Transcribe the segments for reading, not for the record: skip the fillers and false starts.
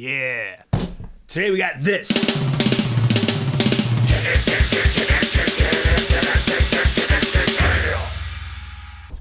Yeah. Today we got this.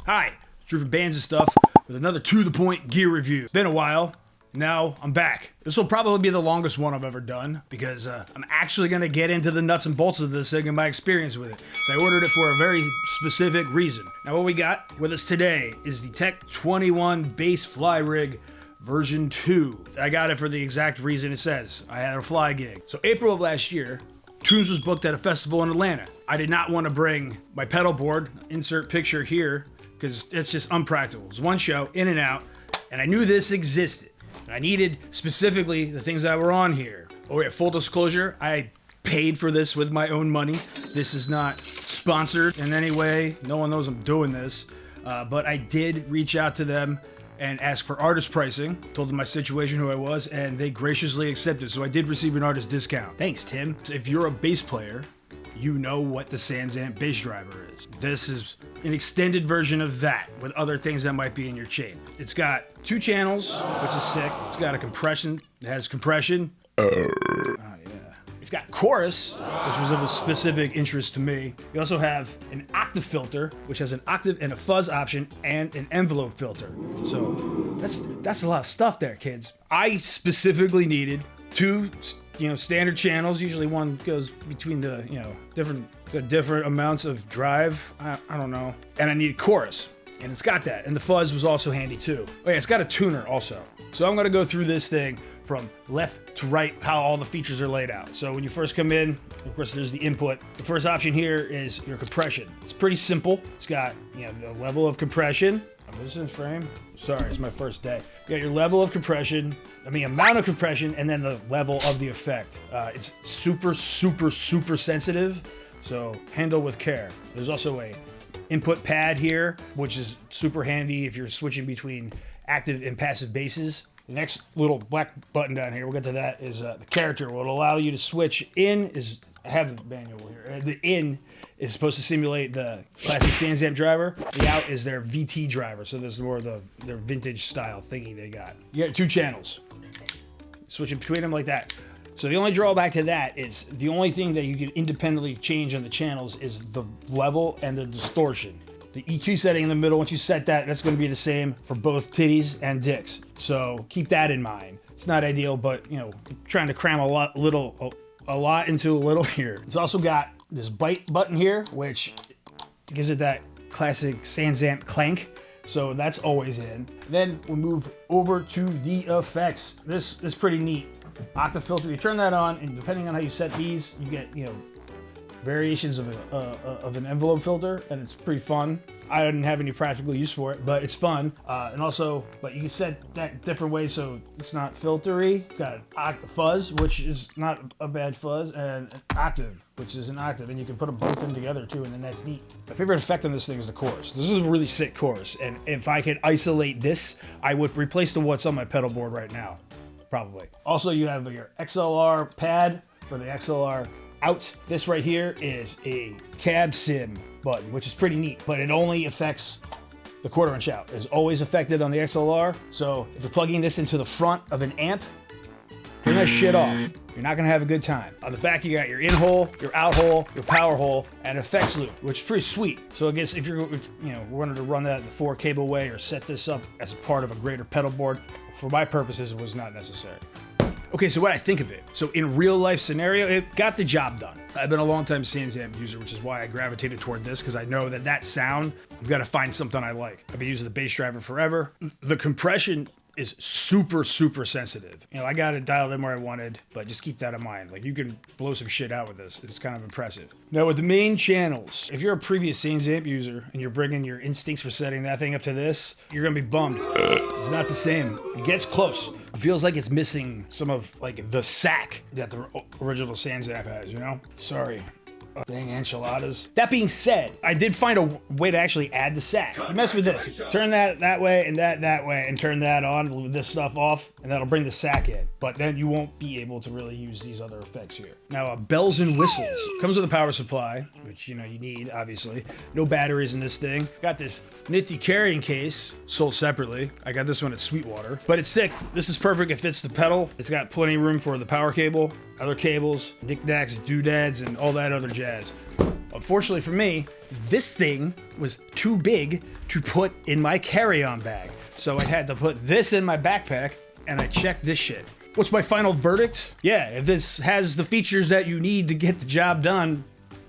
Hi, Drew from Bands and Stuff with another To The Point gear review. It's been a while. Now I'm back. This will probably be the longest one I've ever done because I'm actually going to get into the nuts and bolts of this thing and my experience with it. So I ordered it for a very specific reason. Now what we got with us today is the Tech 21 Bass Fly Rig version 2. I got it for the exact reason it says. I had a fly gig. So April of last year, Tunes was booked at a festival in Atlanta. I did not want to bring my pedal board, insert picture here, because it's just unpractical. It was one show, in and out, and I knew this existed. I needed specifically the things that were on here. Oh yeah, full disclosure, I paid for this with my own money. This is not sponsored in any way. No one knows I'm doing this. But I did reach out to them and ask for artist pricing. Told them my situation, who I was, and they graciously accepted. So I did receive an artist discount. Thanks, Tim. If you're a bass player, you know what the SansAmp bass driver is. This is an extended version of that with other things that might be in your chain. It's got 2 channels, which is sick. It's got a compression. It has compression. Oh yeah. It's got chorus, which was of a specific interest to me. You also have an octave filter, which has an octave and a fuzz option, and an envelope filter. So that's a lot of stuff there, kids. I specifically needed 2 standard channels. Usually one goes between the, different amounts of drive. I don't know. And I need chorus. And it's got that. And the fuzz was also handy too. Oh yeah, it's got a tuner also. So I'm gonna go through this thing from left to right, how all the features are laid out. So when you first come in, of course, there's the input. The first option here is your compression. It's pretty simple. It's got, the level of compression. Oh, this is in frame? Sorry, it's my first day. You got your level of compression, amount of compression, and then the level of the effect. It's super, super, super sensitive, so handle with care. There's also a input pad here, which is super handy if you're switching between active and passive basses. The next little black button down here, we'll get to that, is the character. What will allow you to switch in is, I have the manual here. The in is supposed to simulate the classic SansAmp driver. The out is their VT driver, so this is more of their vintage style thingy they got. You got 2 channels. Switching between them like that. So the only drawback to that is the only thing that you can independently change on the channels is the level and the distortion. The EQ setting in the middle, once you set that, that's going to be the same for both titties and dicks. So keep that in mind. It's not ideal, but trying to cram a lot into a little here. It's also got this bite button here, which gives it that classic SansAmp clank. So that's always in. Then we move over to the effects. This is pretty neat. Octave filter, you turn that on, and depending on how you set these, you get, variations of an envelope filter, and it's pretty fun. I didn't have any practical use for it, but it's fun. And also, but you can set that different ways so it's not filtery. It's got an fuzz, which is not a bad fuzz, and an octave, which is an octave, and you can put them both in together too, and then that's neat. My favorite effect on this thing is the chorus. This is a really sick chorus, and if I could isolate this, I would replace the what's on my pedal board right now, probably. Also, you have your XLR pad for the XLR out. This right here is a cab sim button, which is pretty neat, but it only affects the 1/4 inch out. It's always affected on the XLR, so if you're plugging this into the front of an amp, turn that shit off. You're not gonna have a good time. On the back, you got your in hole, your out hole, your power hole, and effects loop, which is pretty sweet. So I guess if you're, wanted to run that the 4 cable way or set this up as a part of a greater pedal board, for my purposes, it was not necessary. Okay, so what I think of it. So in real life scenario, it got the job done. I've been a long time SansAmp user, which is why I gravitated toward this, because I know that sound, I've got to find something I like. I've been using the bass driver forever. The compression is super, super sensitive. I got it dialed in where I wanted, but just keep that in mind. Like, you can blow some shit out with this. It's kind of impressive. Now, with the main channels, if you're a previous SansAmp user and you're bringing your instincts for setting that thing up to this, you're gonna be bummed. It's not the same. It gets close. It feels like it's missing some of, the sack that the original SansAmp has, Sorry. Dang enchiladas. That being said, I did find a way to actually add the sack. You mess with this. Turn that way and that way and turn that on with this stuff off and that'll bring the sack in. But then you won't be able to really use these other effects here. Now, bells and whistles. Comes with a power supply, which you need, obviously. No batteries in this thing. Got this nifty carrying case, sold separately. I got this one at Sweetwater. But it's thick. This is perfect. It fits the pedal. It's got plenty of room for the power cable, other cables, knickknacks, doodads, and all that other jazz. Unfortunately for me, this thing was too big to put in my carry-on bag. So I had to put this in my backpack, and I checked this shit. What's my final verdict? Yeah, if this has the features that you need to get the job done,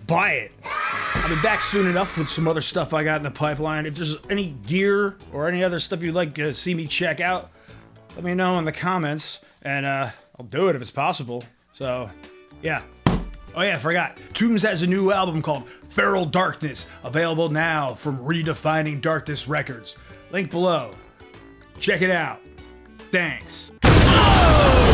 buy it. I'll be back soon enough with some other stuff I got in the pipeline. If there's any gear or any other stuff you'd like to see me check out, let me know in the comments, and I'll do it if it's possible. So, yeah. Oh yeah, I forgot. Toombs has a new album called Feral Darkness, available now from Redefining Darkness Records. Link below. Check it out. Thanks. Oh!